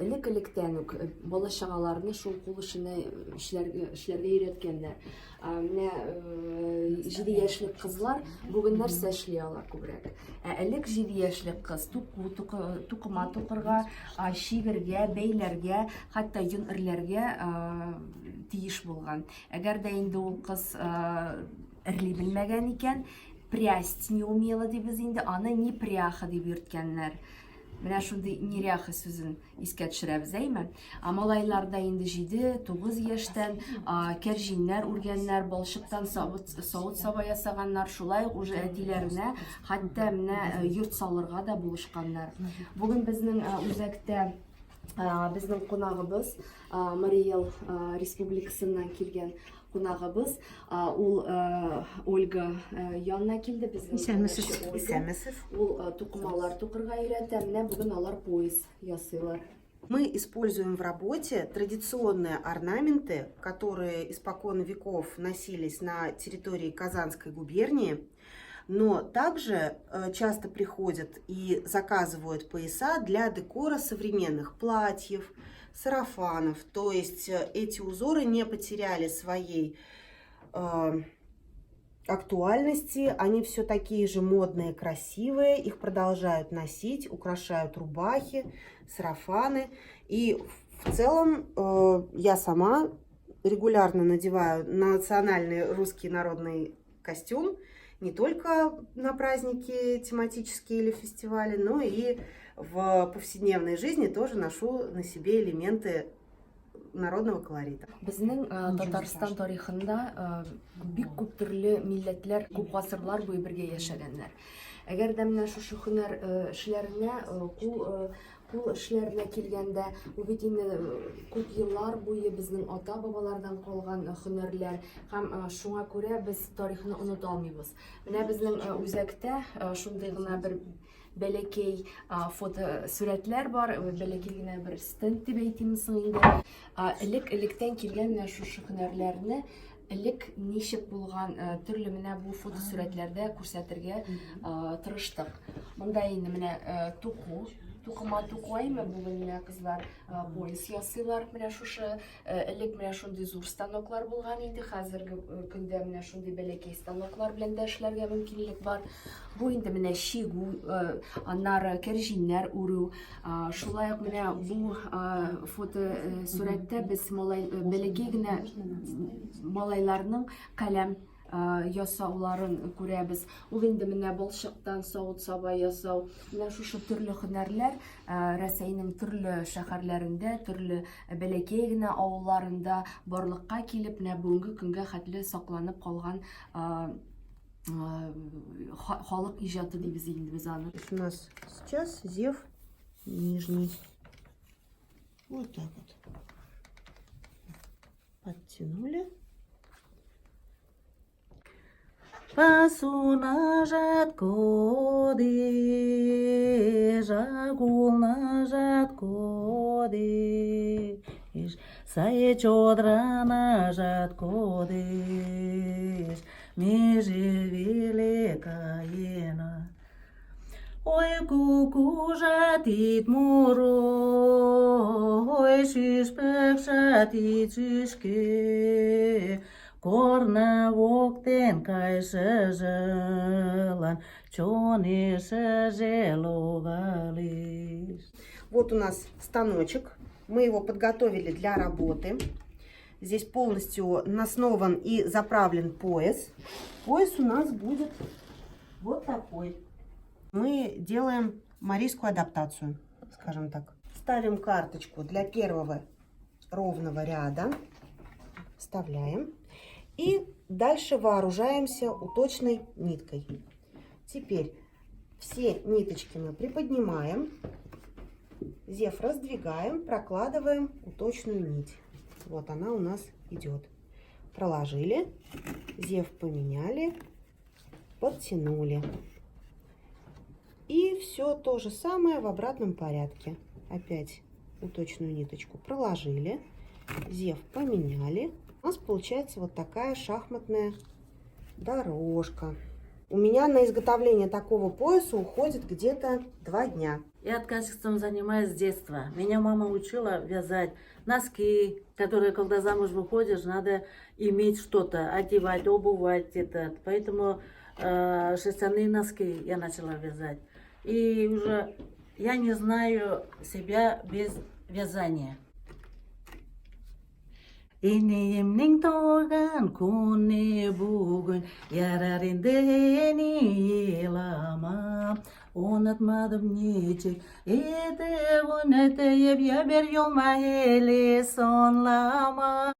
Элек-электән үк бала чагаларны шул кул эшенә эшләргә өйрәткәннәр. Менә 7 яшьлек кызлар бүген нәрсә эшли алар күбрәк. Элек 7 яшьлек кыз тукыма тукырга, чигергә, бәйләргә, хәтта йон эрләргә тиеш булган. Әгәр дә инде ул кыз эрли белмәгән икән, прясть не умела дип без инде аны не пряха дип йөрткәннәр. Менә шундый неряха сүзен искә төшерәбез, әйме? Малайларда инде 7-9 яшьтән кәрҗиннәр үргәннәр, балчыктан савыт саба ясаганнар, шулай ук уже әтиләренә хәтта менә йорт салырга да булышканнар. Бүген безнең үзәктә безнең кунагыбыз Марий Эл республикасыннан килгән кунагыбыз, ул Ольга янына килде безнең. Исәнмесез. Ул тукымалар тукырга өйрәтә, менә бүген алар пояс ясыйлар. Мы используем в работе традиционные орнаменты, которые испокон веков носились на территории Казанской губернии, но также часто приходят и заказывают пояса для декора современных платьев, сарафанов. То есть эти узоры не потеряли своей актуальности, они все такие же модные, красивые, их продолжают носить, украшают рубахи, сарафаны. И в целом я сама регулярно надеваю национальный русский народный костюм, не только на праздники тематические или фестивали, но и в повседневной жизни тоже ношу на себе элементы народного колорита. Безнең Татарстан тарихында бик күп төрле милләтләр, күп гасырлар буе бергә яшәгәннәр. Әгәр дә менә шушы һөнәр эшләренә, кул эшләренә килгәндә, бу бит инде күп еллар буе безнең ата-бабалардан калган һөнәрләр, һәм шуңа күрә без тарихны оныта алмыйбыз. Менә безнең үзәктә шундый гына бер бәләкәй фото-сурәтләр бар, бәләкәй генә бер стенд дип әйтимез инде. Элек-электән килгән менә шушы һөнәрләрне элек ничек булган төрле менә бу фото-сурәтләрдә күрсәтергә тырыштык. Монда инде менә тукыма тукаймы, бүген менә кызлар пояс ясыйлар. Менә шушы элек менә шундый зур станоклар булган инде, хәзерге көндә менә шундый бәләкәй станоклар белән дә эшләргә мөмкинлек бар. Бу инде менә чигү, аннары кәрҗиннәр үрү. Шулай ук менә бу фото-сурәттә без бәләкәй генә малайларның каләм ясауларын күрәбез. Ул инде менә балчыктан савыт саба ясау. Менә шушы төрле һөнәрләр Рәсәйнең төрле шәһәрләрендә, төрле бәләкәй генә авылларында барлыкка килеп, менә бүгенге көнгә хәтле сакланып калган халык иҗаты дибез инде без аны. У нас сейчас зев нижний. Вот так вот. Подтянули. Пасуна коди, жагулна коди, сай чодрана коди, меже великаена. Ой, куку жатит муро, ой, шишпек жатит шишке. Корна воктен кайшы жылан, чоны шажеловались. Вот у нас станочек. Мы его подготовили для работы. Здесь полностью наснован и заправлен пояс. Пояс у нас будет вот такой. Мы делаем марийскую адаптацию, скажем так. Ставим карточку для первого ровного ряда. Вставляем. И дальше вооружаемся уточной ниткой. Теперь все ниточки мы приподнимаем, зев раздвигаем, прокладываем уточную нить. Вот она у нас идет. Проложили, зев поменяли, подтянули. И все то же самое в обратном порядке. Опять уточную ниточку проложили, зев поменяли. У нас получается вот такая шахматная дорожка. У меня на изготовление такого пояса уходит где-то 2 дня. Я ткачеством занимаюсь с детства. Меня мама учила вязать носки, которые, когда замуж выходишь, надо иметь что-то, одевать, обувать. Поэтому шерстяные носки я начала вязать. И уже я не знаю себя без вязания. Енемнің тоған күні бүгін, ярар енді елама. Unutmadım niçin, ede unutayım ya bir yolma hele sonlama.